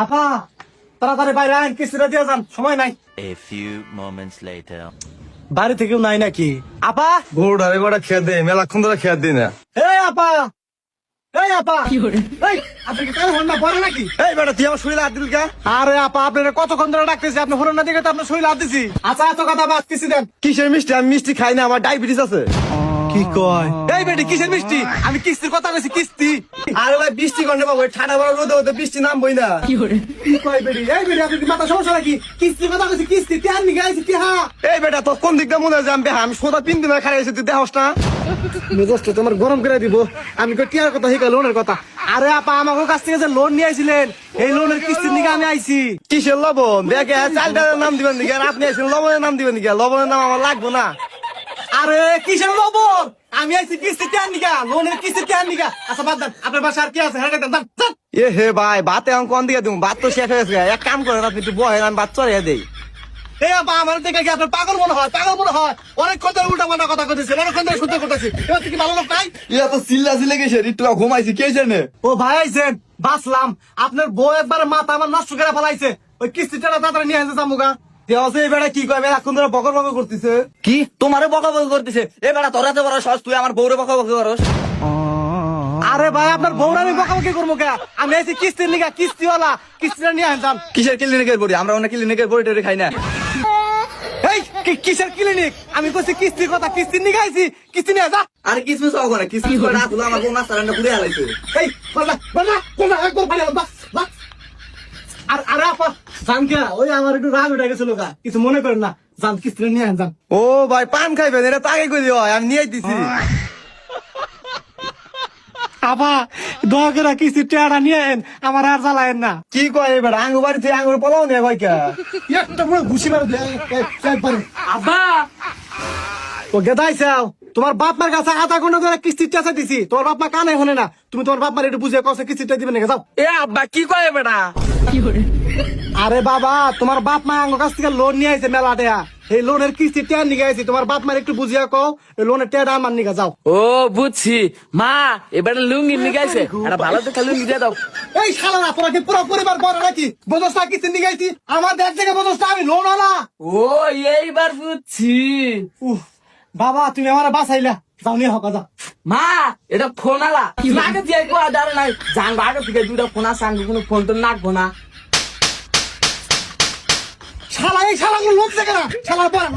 আপা তাড়াতাড়ি বাইরে আইন, কিস্তিটা দিয়ে যান, সময় নাই। A few moments later. বাড়ি থেকেও নাই নাকি? আপা, গরুটারে কটা খেয়ে দে, মেলাক্ষণ ধরে খেয়ে দিই না। এই আপা, এই আপা, এই আপনি কি তার হন্ডা পরে নাকি? এই বেটা তুই আমার শরীরে হাত দিল কে? আরে আপা, আপনারা কতক্ষণ ধরে ডাকতেছি, আপনি হরণ না দিকে তো আপনার শরীর হাত দিছি। আচ্ছা এত কথা বাদ, কিস্তি দেন। কিসের মিষ্টি? আমি মিষ্টি খাই না, আমার ডায়াবেটিস আছে। কি কয়? এই বেটি কিসের মিষ্টি? আমি কিস্তির কথা কইছি, কিস্তি। আরে ভাই বৃষ্টি কন্যা বাবু, ঠান্ডা বড় রোদে হতে বৃষ্টি নামবই না। কি কয় বেটি? এই বেটি আপনি কি মাথা সমস্যা নাকি? কিস্তির কথা কইছি, কিস্তি তেল নিয়ে আইছি কি? হ্যাঁ এই বেটা তোর কোন দিকটা মনে হয় যে আমি বেহা? আমি সোজা 3 দিন খাই আছি, তুই দেহস না? মেজাজটা তোমার গরম করে দিব। আমি কই টিয়ার কথা, হিকা লোনের কথা। আরে আপা, আমার কাছ থেকে যে লোন নিয়ে আইছিলেন, এই লোনের কিস্তির নিকে আমি আইছি। কিসের লবণ? দেখে চালটার নাম দিবেন দিকে, আর আপনি আইছেন লবণের নাম দিবেন দিকে। লবণের নাম আমার লাগবো না। আরে কিসের লবণ? আমি আইছি কিস্তি তেল নিকা, লোনের কিস্তি তেল নিকা। আচ্ছা বাদ দেন, আপনার বাসা আর কি আছে? হ্যাঁ দেন, দেন। এ হে ভাই, ভাতে আমি কোন দিকে দিব? ভাত তো শেষ হয়ে গেছে। এক কাম করেন, আপনি একটু বহেন, আমি ভাত চড়িয়ে দেই। এই আপা, আমার দেখে কি আপনার পাগল মনে হয়? পাগল মনে হয়? অনেকক্ষণ ধরে উল্টা পাল্টা কথা কইতেছে, অনেকক্ষণ ধরে শুনতে করতেছি। এবার কি ভালো লোক নাই? ইয়া তো চিল্লা চিল্লা গেছে, একটু ঘুমাইছি, কে জানে? ও ভাই আইছেন, বাঁচলাম। আপনার বউ একবার মাথা আমার নষ্ট করে ফেলাইছে। ওই কিস্তিটা তাড়াতাড়ি নিয়ে আসে জামুগা। এই বেটা কি কয়? এখন ধরে বকর বকর করতেছে। কি তোমারে বকাবকি করতেছে? এ বেটা তোরা তো বড় সস, তুই আমার বউরে বকাবকি করস? আরে ভাই, আপনার বউরা আমি বকাবকি করবো কে? আমি আইছি কিস্তির নিকা, কিস্তিওয়ালা, কিস্তিটা নিয়ে আসেন। কিসের ক্লিনিকের বড়ি? আমরা অনেক ক্লিনিকের বড়ি টড়ি খাই না। এই কিসের ক্লিনিক? আমি কইছি কিস্তির কথা, কিস্তির নিকা আইছি, কিস্তি নিয়ে যা। আরে কিসমিস হবো না, কিসমিস করে রাত হলো আমার বউ মাছ রান্না ঘুরে হালাইছে। এই বললা বললা বললা, একবার ভালো বাস বাস। আর আরে আপা জান কে, ওই আমার একটু রাগ উঠে গেছিল গা, কিছু মনে করেন না, জান কিস্তিটা নিয়ে আসেন। ও ভাই পান খাইবেন? এটা তো আগে কই দিও, আমি নিয়ে দিছি। আপা দয়া করে কিস্তির টাকাটা নিয়ে আইন, আমার আর জ্বালায়েন না। কি কয় এবার? আঙ্গুর বাড়ি থেকে আঙ্গুর পোলাও নিয়ে কয় কে? একটা পুরো ঘুষি মারে দে, একবার। আব্বা ও গেদাই চাও, তোমার বাপ মার কাছে আধা ঘন্টা ধরে কিস্তির টাকা দিছি, তোমার বাপ মা কানে হনে না। তুমি তোমার বাপ মার একটু বুঝে কসে কিস্তিটা দিবেন নাকি? যাও। এ আব্বা কি কয় বেটা? আরে বাবা, তোমার বাপ মা আমার কাছ থেকে লোন নিয়ে আইছে মেলা টাকা, এই লোনের কিস্তি টাকা নিয়ে আইছি। তোমার বাপ মার একটু বুঝিয়া কও, এই লোনের টাকা আমার নিয়ে যাও। ও বুঝছি মা, এবারে লুঙ্গি নিয়ে গেছে, একটা ভালো দেখে লুঙ্গি দিয়ে দাও। এই শালারা, তোরা কি পুরো পরিবার বড় নাকি? বোঝসটা কিস্তি নিয়ে আইছি, আমার দেখ থেকে বোঝসটা আমি লোন আলা। ও এইবার বুঝছি। উহ, বাবা তুমি আমার বাঁচাইলা, যাও নিয়ে হকা যাও। মা এটা ফোন আলা লাগে দিয়ে কোয়া দাঁড়া নাই, জান আগে থেকে দুইটা ফোন আছে, আমি কোনো ফোন তো নাকবো না। শালা, এই শালাগুলো লোক দেখে না, শালা পড়া।